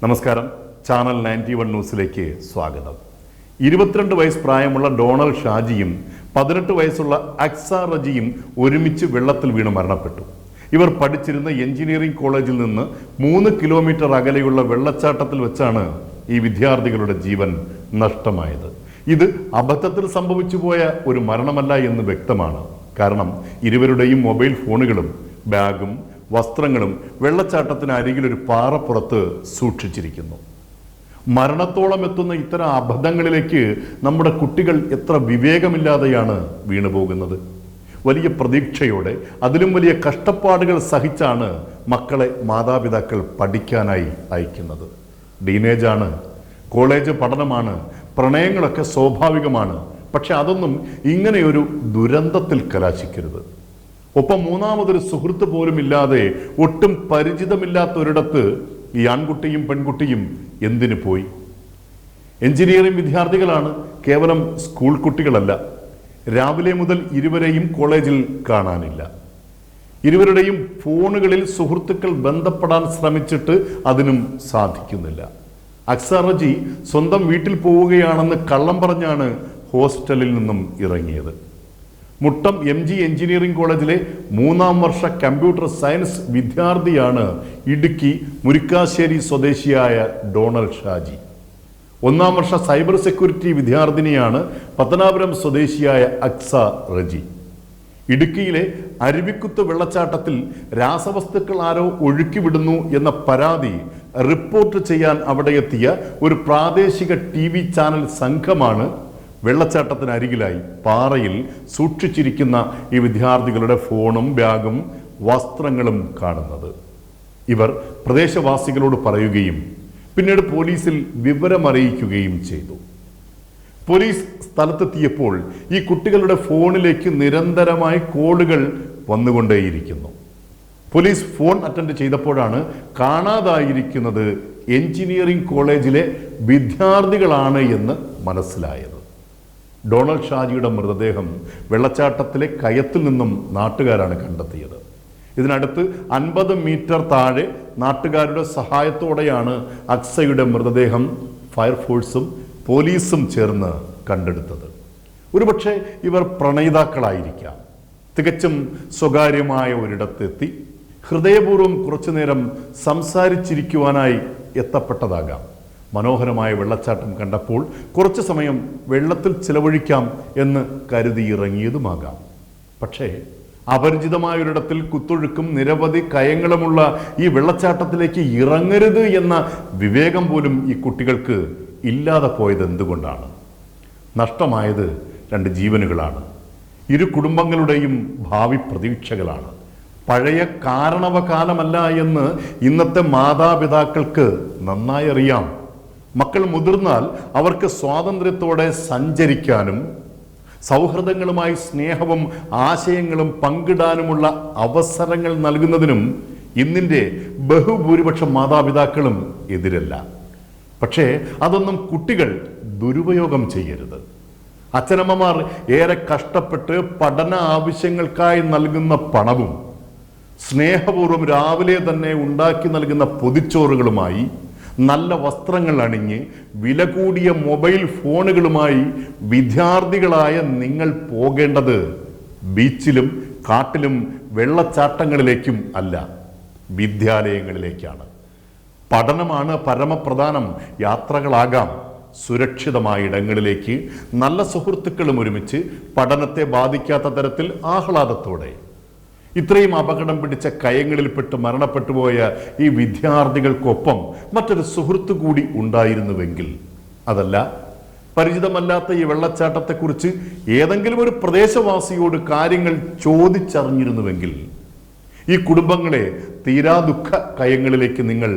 നമസ്കാരം. ചാനൽ 91 ന്യൂസിലേക്ക് സ്വാഗതം. 22 വയസ്സ് പ്രായമുള്ള ഡോണൽ ഷാജിയും 18 വയസ്സുള്ള അക്സ റജിയും ഒരുമിച്ച് വെള്ളത്തിൽ വീണ് മരണപ്പെട്ടു. ഇവർ പഠിച്ചിരുന്ന എഞ്ചിനീയറിംഗ് കോളേജിൽ നിന്ന് 3 കിലോമീറ്റർ അകലെയുള്ള വെള്ളച്ചാട്ടത്തിൽ വെച്ചാണ് ഈ വിദ്യാർത്ഥികളുടെ ജീവൻ നഷ്ടമായത്. ഇത് അബദ്ധത്തിൽ സംഭവിച്ചു പോയ ഒരു മരണമല്ല എന്ന് വ്യക്തമാണ്. കാരണം ഇരുവരുടെയും മൊബൈൽ ഫോണുകളും ബാഗും വസ്ത്രങ്ങളും വെള്ളച്ചാട്ടത്തിന് അരികിലൊരു പാറപ്പുറത്ത് സൂക്ഷിച്ചിരിക്കുന്നു. മരണത്തോളം എത്തുന്ന ഇത്തരം അബദ്ധങ്ങളിലേക്ക് നമ്മുടെ കുട്ടികൾ എത്ര വിവേകമില്ലാതെയാണ് വീണുപോകുന്നത്. വലിയ പ്രതീക്ഷയോടെ അതിലും വലിയ കഷ്ടപ്പാടുകൾ സഹിച്ചാണ് മക്കളെ മാതാപിതാക്കൾ പഠിക്കാനായി അയക്കുന്നത്. ടീനേജാണ്, കോളേജ് പഠനമാണ്, പ്രണയങ്ങളൊക്കെ സ്വാഭാവികമാണ്. പക്ഷെ അതൊന്നും ഇങ്ങനെയൊരു ദുരന്തത്തിൽ കലാശിക്കരുത്. ഒപ്പം മൂന്നാമതൊരു സുഹൃത്ത് പോലും ഇല്ലാതെ ഒട്ടും പരിചിതമില്ലാത്തൊരിടത്ത് ഈ ആൺകുട്ടിയും പെൺകുട്ടിയും എന്തിനു പോയി? എഞ്ചിനീയറിംഗ് വിദ്യാർത്ഥികളാണ്, കേവലം സ്കൂൾ കുട്ടികളല്ല. രാവിലെ മുതൽ ഇരുവരെയും കോളേജിൽ കാണാനില്ല. ഇരുവരുടെയും ഫോണുകളിൽ സുഹൃത്തുക്കൾ ബന്ധപ്പെടാൻ ശ്രമിച്ചിട്ട് അതിനും സാധിക്കുന്നില്ല. അക്സ റജി സ്വന്തം വീട്ടിൽ പോവുകയാണെന്ന് കള്ളം പറഞ്ഞാണ് ഹോസ്റ്റലിൽ നിന്നും ഇറങ്ങിയത്. മുട്ടം MG എഞ്ചിനീയറിംഗ് കോളേജിലെ 3ാം വർഷ കമ്പ്യൂട്ടർ സയൻസ് വിദ്യാർത്ഥിയാണ് ഇടുക്കി മുരിക്കാശ്ശേരി സ്വദേശിയായ ഡോണൽ ഷാജി. 1ാം വർഷ സൈബർ സെക്യൂരിറ്റി വിദ്യാർത്ഥിനിയാണ് പത്തനാപുരം സ്വദേശിയായ അക്സ റജി. ഇടുക്കിയിലെ അരുവിക്കുത്ത് വെള്ളച്ചാട്ടത്തിൽ രാസവസ്തുക്കൾ ആരോ ഒഴുക്കിവിടുന്നു എന്ന പരാതി റിപ്പോർട്ട് ചെയ്യാൻ അവിടെ എത്തിയ ഒരു പ്രാദേശിക TV ചാനൽ സംഘമാണ് വെള്ളച്ചാട്ടത്തിന് അരികിലായി പാറയിൽ സൂക്ഷിച്ചിരിക്കുന്ന ഈ വിദ്യാർത്ഥികളുടെ ഫോണും ബാഗും വസ്ത്രങ്ങളും കാണുന്നത്. ഇവർ പ്രദേശവാസികളോട് പറയുകയും പിന്നീട് പോലീസിൽ വിവരമറിയിക്കുകയും ചെയ്തു. പോലീസ് സ്ഥലത്തെത്തിയപ്പോൾ ഈ കുട്ടികളുടെ ഫോണിലേക്ക് നിരന്തരമായി കോളുകൾ വന്നുകൊണ്ടേയിരിക്കുന്നു. പോലീസ് ഫോൺ അറ്റൻഡ് ചെയ്തപ്പോഴാണ് കാണാതായിരിക്കുന്നത് എഞ്ചിനീയറിംഗ് കോളേജിലെ വിദ്യാർത്ഥികളാണ് എന്ന് മനസ്സിലായത്. ഡോണൽ ഷാജിയുടെ മൃതദേഹം വെള്ളച്ചാട്ടത്തിലെ കയത്തിൽ നിന്നും നാട്ടുകാരാണ് കണ്ടെത്തിയത്. ഇതിനടുത്ത് 50 മീറ്റർ താഴെ നാട്ടുകാരുടെ സഹായത്തോടെയാണ് അക്സയുടെ മൃതദേഹം ഫയർഫോഴ്സും പോലീസും ചേർന്ന് കണ്ടെടുത്തത്. ഒരുപക്ഷെ ഇവർ പ്രണയിതാക്കളായിരിക്കാം. തികച്ചും സ്വകാര്യമായ ഒരിടത്തെത്തി ഹൃദയപൂർവ്വം കുറച്ചുനേരം സംസാരിച്ചിരിക്കുവാനായി എത്തപ്പെട്ടതാകാം. മനോഹരമായ വെള്ളച്ചാട്ടം കണ്ടപ്പോൾ കുറച്ചു സമയം വെള്ളത്തിൽ ചിലവഴിക്കാം എന്ന് കരുതി ഇറങ്ങിയതുമാകാം. പക്ഷേ അപരിചിതമായൊരിടത്തിൽ കുത്തൊഴുക്കും നിരവധി കയങ്ങളുമുള്ള ഈ വെള്ളച്ചാട്ടത്തിലേക്ക് ഇറങ്ങരുത് എന്ന വിവേകം പോലും ഈ കുട്ടികൾക്ക് ഇല്ലാതെ പോയത് എന്തുകൊണ്ടാണ്? നഷ്ടമായത് 2 ജീവനുകളാണ്. ഇരു കുടുംബങ്ങളുടെയും ഭാവി പ്രതീക്ഷകളാണ്. പഴയ കാരണവകാലമല്ല എന്ന് ഇന്നത്തെ മാതാപിതാക്കൾക്ക് നന്നായി അറിയാം. മക്കൾ മുതിർന്നാൽ അവർക്ക് സ്വാതന്ത്ര്യത്തോടെ സഞ്ചരിക്കാനും സൗഹൃദങ്ങളുമായി സ്നേഹവും ആശയങ്ങളും പങ്കിടാനുമുള്ള അവസരങ്ങൾ നൽകുന്നതിനും ഇന്നിൻ്റെ ബഹുഭൂരിപക്ഷം മാതാപിതാക്കളും എതിരല്ല. പക്ഷേ അതൊന്നും കുട്ടികൾ ദുരുപയോഗം ചെയ്യരുത്. അച്ഛനമ്മമാർ ഏറെ കഷ്ടപ്പെട്ട് പഠന ആവശ്യങ്ങൾക്കായി നൽകുന്ന പണവും സ്നേഹപൂർവ്വം രാവിലെ തന്നെ ഉണ്ടാക്കി നൽകുന്ന പൊതിച്ചോറുകളുമായി നല്ല വസ്ത്രങ്ങൾ അണിഞ്ഞ് വില കൂടിയ മൊബൈൽ ഫോണുകളുമായി വിദ്യാർത്ഥികളായ നിങ്ങൾ പോകേണ്ടത് ബീച്ചിലും കാട്ടിലും വെള്ളച്ചാട്ടങ്ങളിലേക്കും അല്ല, വിദ്യാലയങ്ങളിലേക്കാണ്. പഠനമാണ് പരമപ്രധാനം. യാത്രകളാകാം, സുരക്ഷിതമായ ഇടങ്ങളിലേക്ക് നല്ല സുഹൃത്തുക്കളും ഒരുമിച്ച് പഠനത്തെ ബാധിക്കാത്ത തരത്തിൽ ആഹ്ലാദത്തോടെ. ഇത്രയും അപകടം പിടിച്ച കയങ്ങളിൽപ്പെട്ട് മരണപ്പെട്ടു പോയ ഈ വിദ്യാർത്ഥികൾക്കൊപ്പം മറ്റൊരു സുഹൃത്തു കൂടി ഉണ്ടായിരുന്നുവെങ്കിൽ, അതല്ല പരിചിതമല്ലാത്ത ഈ വെള്ളച്ചാട്ടത്തെക്കുറിച്ച് ഏതെങ്കിലും ഒരു പ്രദേശവാസിയോട് കാര്യങ്ങൾ ചോദിച്ചറിഞ്ഞിരുന്നുവെങ്കിൽ ഈ കുടുംബങ്ങളെ തീരാ ദുഃഖ കയങ്ങളിലേക്ക് നിങ്ങൾ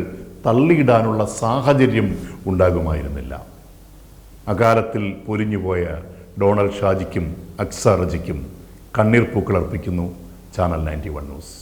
തള്ളിയിടാനുള്ള സാഹചര്യം ഉണ്ടാകുമായിരുന്നില്ല. അകാലത്തിൽ പൊലിഞ്ഞുപോയ ഡോണൽ ഷാജിക്കും അക്സ റജിക്കും കണ്ണീർ പൂക്കൾ അർപ്പിക്കുന്നു ചാനൽ 91 ന്യൂസ്.